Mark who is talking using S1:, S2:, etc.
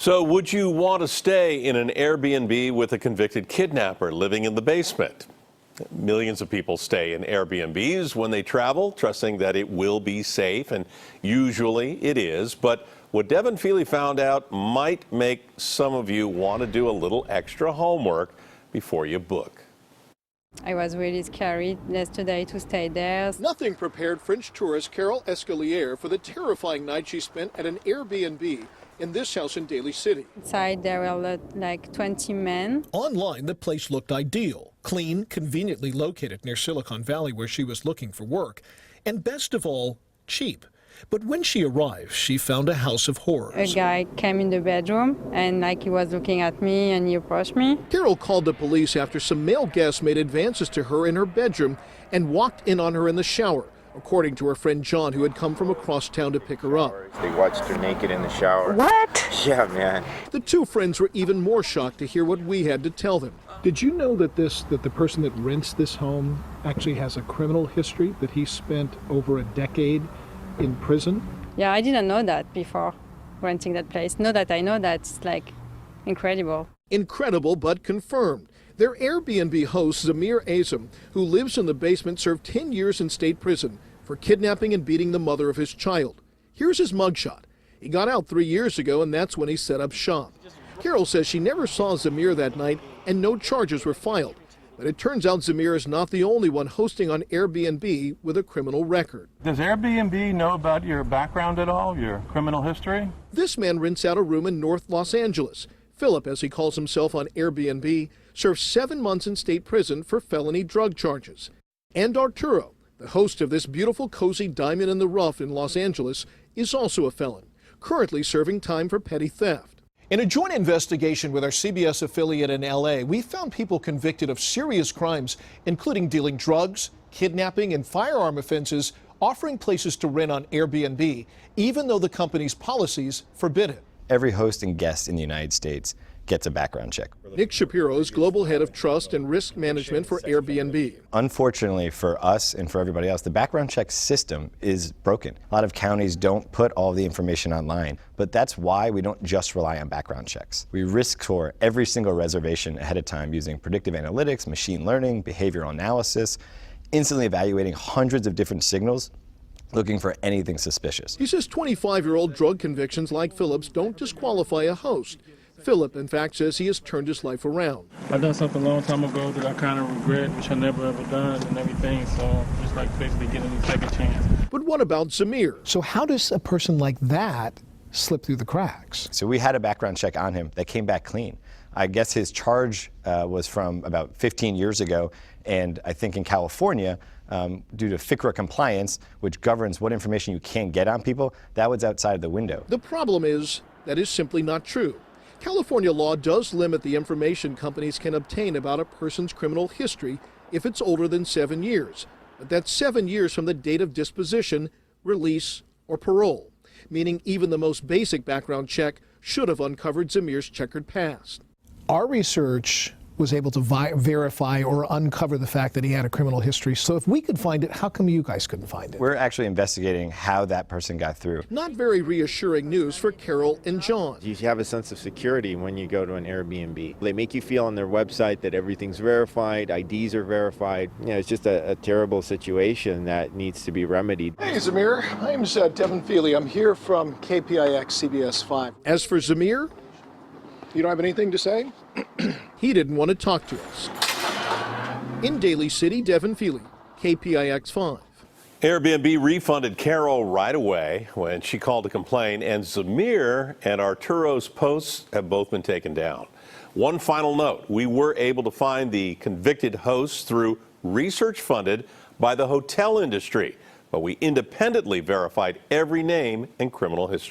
S1: So would you want to stay in an Airbnb with a convicted kidnapper living in the basement? Millions of people stay in Airbnbs when they travel, trusting that it will be safe, and usually it is. But what Devin Feely found out might make some of you want to do a little extra homework before you book.
S2: I was really scared yesterday to stay there.
S3: Nothing prepared French tourist Carole Escalier for the terrifying night she spent at an Airbnb in this house in Daly City.
S2: Inside there were like 20 men.
S4: Online, the place looked ideal. Clean, conveniently located near Silicon Valley where she was looking for work. And best of all, cheap. But when she arrived, she found a house of horrors.
S2: A guy came in the bedroom and he was looking at me and he approached me.
S3: Carole called the police after some male guests made advances to her in her bedroom and walked in on her in the shower, according to her friend John, who had come from across town to pick her up.
S5: They watched her naked in the shower.
S6: What?
S5: Yeah, man.
S3: The two friends were even more shocked to hear what we had to tell them.
S7: Did you know that the person that rents this home actually has a criminal history, that he spent over a decade in prison?
S2: Yeah, I didn't know that before renting that place. Now that I know that, it's like incredible.
S3: Incredible, but confirmed. Their Airbnb host, Zamir Azam, who lives in the basement, served 10 years in state prison for kidnapping and beating the mother of his child. Here's his mugshot. He got out 3 years ago, and that's when he set up shop. Carole says she never saw Zamir that night, and no charges were filed. But it turns out Zamir is not the only one hosting on Airbnb with a criminal record.
S8: Does Airbnb know about your background at all, your criminal history?
S3: This man rents out a room in North Los Angeles. Philip, as he calls himself on Airbnb, served 7 months in state prison for felony drug charges. And Arturo, the host of this beautiful, cozy diamond in the rough in Los Angeles, is also a felon, currently serving time for petty theft.
S4: In a joint investigation with our CBS affiliate in L.A., we found people convicted of serious crimes, including dealing drugs, kidnapping, and firearm offenses, offering places to rent on Airbnb, even though the company's policies forbid it.
S9: Every host and guest in the United States gets a background check.
S3: Nick Shapiro is global head of trust and risk management for Airbnb.
S9: Unfortunately for us and for everybody else, the background check system is broken. A lot of counties don't put all the information online, but that's why we don't just rely on background checks. We risk score every single reservation ahead of time using predictive analytics, machine learning, behavioral analysis, instantly evaluating hundreds of different signals, looking for anything suspicious.
S3: He says 25-year-old drug convictions like Philip's don't disqualify a host. Philip, in fact, says he has turned his life around.
S8: I done something a long time ago that I kind of regret, which I never ever done and everything, so just like basically getting a second chance.
S3: But what about Zamir?
S7: So how does a person like that slip through the cracks?
S9: So we had a background check on him that came back clean. I guess his charge was from about 15 years ago, and I think in California, due to FCRA compliance, which governs what information you can get on people, that was outside the window.
S3: The problem is that is simply not true. California law does limit the information companies can obtain about a person's criminal history if it's older than 7 years. But that's 7 years from the date of disposition, release, or parole, meaning even the most basic background check should have uncovered Zamir's checkered past.
S7: Our research was able to verify or uncover the fact that he had a criminal history. So if we could find it, how come you guys couldn't find it?
S9: We're actually investigating how that person got through.
S3: Not very reassuring news for Carole and John.
S5: You have a sense of security when you go to an Airbnb. They make you feel on their website that everything's verified, IDs are verified. You know, it's just a terrible situation that needs to be remedied.
S3: Hey, Zamir. My name's Devin Feely. I'm here from KPIX CBS 5. As for Zamir, you don't have anything to say? He didn't want to talk to us. In Daly City, Devin Feely, KPIX 5.
S1: Airbnb refunded Carole right away when she called to complain, and Zamir and Arturo's posts have both been taken down. One final note, we were able to find the convicted hosts through research funded by the hotel industry, but we independently verified every name and criminal history.